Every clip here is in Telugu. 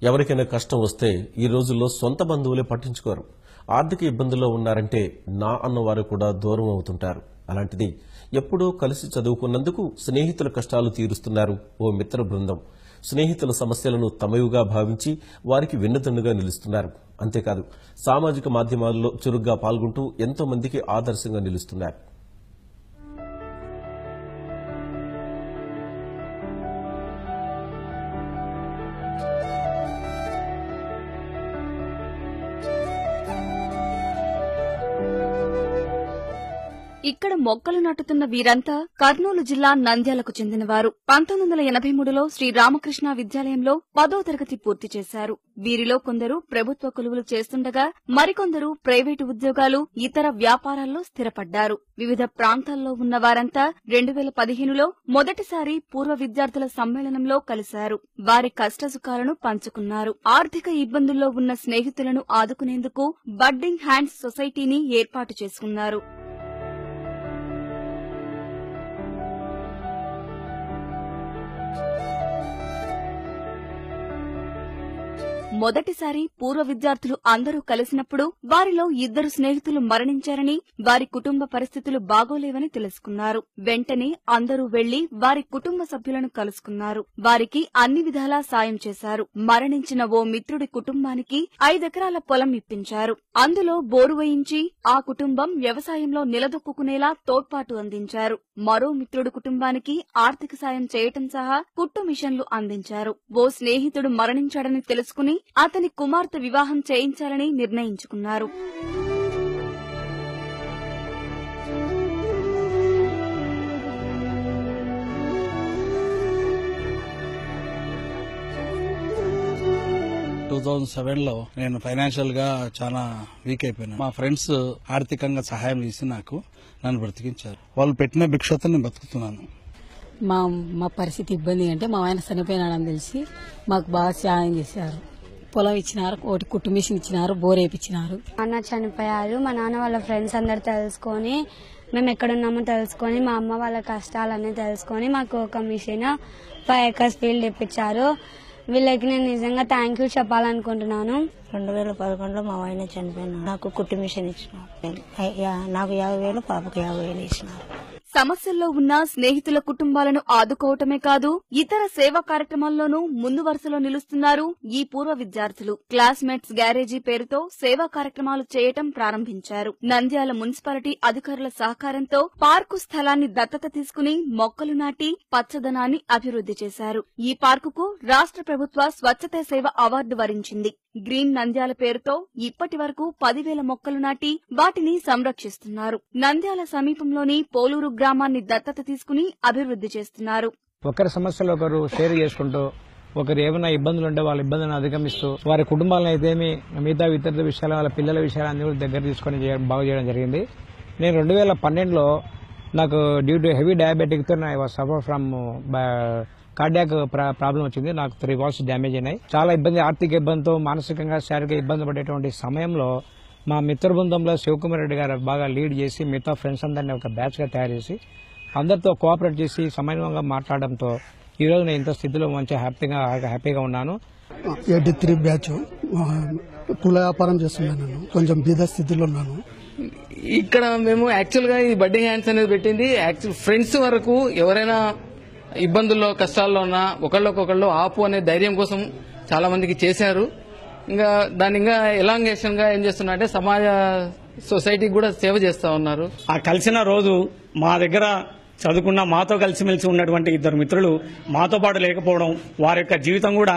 ఎవరికైనా కష్టం వస్తే ఈ రోజుల్లో సొంత బంధువులే పట్టించుకోరు. ఆర్థిక ఇబ్బందుల్లో ఉన్నారంటే నా అన్నవారు కూడా దూరం అవుతుంటారు. అలాంటిది ఎప్పుడూ కలిసి చదువుకున్నందుకు స్నేహితుల కష్టాలు తీరుస్తున్నారు ఓ మిత్ర బృందం. స్నేహితుల సమస్యలను తమయుగా భావించి వారికి వెన్నుదన్నుగా నిలుస్తున్నారు. అంతేకాదు సామాజిక మాధ్యమాల్లో చురుగ్గా పాల్గొంటూ ఎంతో మందికి ఆదర్శంగా నిలుస్తున్నారు. ఇక్కడ మొక్కలు నాటుతున్న వీరంతా కర్నూలు జిల్లా నంద్యాలకు చెందినవారు. 1983లో శ్రీ రామకృష్ణ విద్యాలయంలో 10వ తరగతి పూర్తి చేశారు. వీరిలో కొందరు ప్రభుత్వ కొలువులు చేస్తుండగా మరికొందరు ప్రైవేటు ఉద్యోగాలు, ఇతర వ్యాపారాల్లో స్థిరపడ్డారు. వివిధ ప్రాంతాల్లో ఉన్న వారంతా 2015లో మొదటిసారి పూర్వ విద్యార్థుల సమ్మేళనంలో కలిశారు. వారి కష్టసుఖాలను పంచుకున్నారు. ఆర్థిక ఇబ్బందుల్లో ఉన్న స్నేహితులను ఆదుకునేందుకు బడ్డింగ్ హ్యాండ్స్ సొసైటీని ఏర్పాటు చేసుకున్నారు. మొదటిసారి పూర్వ విద్యార్థులు అందరూ కలిసినప్పుడు వారిలో 2 స్నేహితులు మరణించారని, వారి కుటుంబ పరిస్థితులు బాగోలేవని తెలుసుకున్నారు. వెంటనే అందరూ వెళ్లి వారి కుటుంబ సభ్యులను కలుసుకున్నారు. వారికి అన్ని విధాలా సాయం చేశారు. మరణించిన ఓ మిత్రుడి కుటుంబానికి 5 ఎకరాల పొలం ఇప్పించారు. అందులో బోరు వేయించి ఆ కుటుంబం వ్యవసాయంలో నిలదొక్కుకునేలా తోడ్పాటు అందించారు. మరో మిత్రుడి కుటుంబానికి ఆర్థిక సాయం చేయటం సహా కుట్టు మిషన్లు అందించారు. ఓ స్నేహితుడు మరణించాడని తెలుసుకుని అతని కుమార్తె వివాహం చేయించాలని నిర్ణయించుకున్నారు. లో నేను ఫైనాన్షియల్ గా చాలా వీక్ అయిపోయినా. మా ఫ్రెండ్స్ ఆర్థికంగా సహాయం చేసి నన్ను బ్రతికించారు. వాళ్ళు పెట్టిన భిక్షతో నేను బతుకుతున్నాను. మా పరిస్థితి ఇబ్బంది అంటే మా ఆయన చనిపోయినాడని తెలిసి మాకు బాగా సహాయం చేశారు. పొలం ఇచ్చినారు, ఒకటి కుట్టు మిషన్ ఇచ్చినారు, బోర్ వేయించినారు. అన్న చనిపోయారు. మా నాన్న వాళ్ళ ఫ్రెండ్స్ అందరు తెలుసుకొని, మేము ఎక్కడున్నామో తెలుసుకొని, మా అమ్మ వాళ్ళ కష్టాలన్నీ తెలుసుకొని మాకు ఒక మిషన్ 5 acres ఫీల్డ్ ఇప్పించారు. వీళ్ళకి నేను నిజంగా థ్యాంక్ యూ చెప్పాలనుకుంటున్నాను. 2011లో మా ఆయన చనిపోయినాడు. నాకు కుట్టు మిషన్ ఇచ్చినారు. నాకు 50,000, పాపకు 50,000 ఇచ్చినారు. సమస్యల్లో ఉన్న స్నేహితుల కుటుంబాలను ఆదుకోవటమే కాదు, ఇతర సేవా కార్యక్రమాల్లోనూ ముందు వరుసలో నిలుస్తున్నారు ఈ పూర్వ విద్యార్థులు. క్లాస్మేట్స్ గ్యారేజీ పేరుతో సేవా కార్యక్రమాలు చేయటం ప్రారంభించారు. నంద్యాల మున్సిపాలిటీ అధికారుల సహకారంతో పార్కు స్థలాన్ని దత్తత తీసుకుని మొక్కలు నాటి పచ్చదనాన్ని అభివృద్ది చేశారు. ఈ పార్కుకు రాష్ట్ర ప్రభుత్వ స్వచ్ఛతా సేవ అవార్డు వరించింది. గ్రీన్ నంద్యాల పేరుతో ఇప్పటి వరకు 10,000 మొక్కలు నాటి వాటిని సంరక్షిస్తున్నారు. నంద్యాల సమీపంలోని పోలూరు గ్రామాన్ని దత్తత తీసుకుని అభివృద్ది చేస్తున్నారు. ఒకరి సమస్యలు ఒకరు షేర్ చేసుకుంటూ, ఒకరు ఏమైనా ఇబ్బందులు ఉంటే వాళ్ళ ఇబ్బందులను అధిగమిస్తూ, వారి కుటుంబాలను అయితేమి మిగతా ఇతర విషయాలు, వాళ్ళ పిల్లల విషయాలన్నీ కూడా దగ్గర తీసుకుని బాగు చేయడం జరిగింది. నేను 2012లో నాకు డ్యూ టు హెవీ డయాబెటిక్ తో I was suffer from cardiac problem వచ్చింది. నాకు 3 valves డ్యామేజ్ అయినాయి. చాలా ఇబ్బంది, ఆర్థిక ఇబ్బందితో మానసికంగా శారీరక ఇబ్బంది పడేటువంటి సమయంలో మా మిత్ర బృందంలో శివకుమార్ రెడ్డి గారు బాగా లీడ్ చేసి మిగతా ఫ్రెండ్స్ అందరినీ ఒక బ్యాచ్ గా తయారు చేసి అందరితో కోఆపరేట్ చేసి సమన్వయంగా మాట్లాడడంతో ఈ రోజు నేను ఇంత స్థితిలో మంచి హ్యాపీగా ఉన్నాను. 83 బ్యాచ్ పూల వ్యాపారం చేస్తున్నాను. కొంచెం బీద స్థితిలో ఉన్నాను. ఇక్కడ మేము యాక్చువల్ గా ఈ బడ్డింగ్ హ్యాండ్స్ అనేది పెట్టింది ఫ్రెండ్స్ వరకు ఎవరైనా ఇబ్బందుల్లో కష్టాల్లో ఉన్నా ఒకళ్ళకొకళ్ళు ఆపు అనే ధైర్యం కోసం చాలా మందికి చేశారు. ఇంకా దాన్ని ఇంకా ఎలాంగేషన్ గా ఏం చేస్తున్నా అంటే సమాజ సొసైటీకి కూడా సేవ చేస్తా ఉన్నారు. ఆ కలిసిన రోజు మా దగ్గర చదువుకున్న మాతో కలిసిమెలిసి ఉన్నటువంటి 2 మిత్రులు మాతో పాటు లేకపోవడం, వారి యొక్క జీవితం కూడా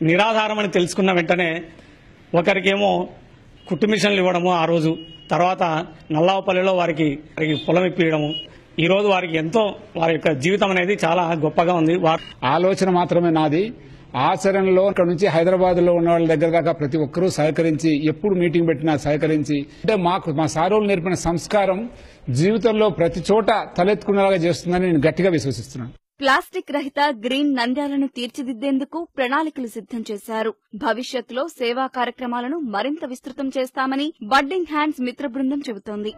నిరాధారం అని తెలుసుకున్న వెంటనే ఒకరికేమో కుట్టు మిషన్లు ఇవ్వడము ఆ రోజు, తర్వాత నల్లావపల్లిలో వారికి పొలం ఇప్పియడము, ఈ రోజు వారికి ఎంతో వారి యొక్క జీవితం అనేది చాలా గొప్పగా ఉంది. ఆలోచన మాత్రమే నాది. ఆచరణలో ఇక్కడ నుంచి హైదరాబాద్ లో ఉన్న వాళ్ళ దగ్గర దాకా ప్రతి ఒక్కరూ సహకరించి, ఎప్పుడు మీటింగ్ పెట్టినా సహకరించి, అంటే మా సారోలు నేర్పిన సంస్కారం జీవితంలో ప్రతి చోట తలెత్తుకునేలాగా చేస్తుందని నేను గట్టిగా విశ్వసిస్తున్నాను. ప్లాస్టిక్ రహిత గ్రీన్ నంద్యాలను తీర్చిదిద్దేందుకు ప్రణాళికలు సిద్దం చేశారు. భవిష్యత్తులో సేవా కార్యక్రమాలను మరింత విస్తృతం చేస్తామని బడ్డింగ్ హ్యాండ్స్ మిత్ర బృందం చెబుతోంది.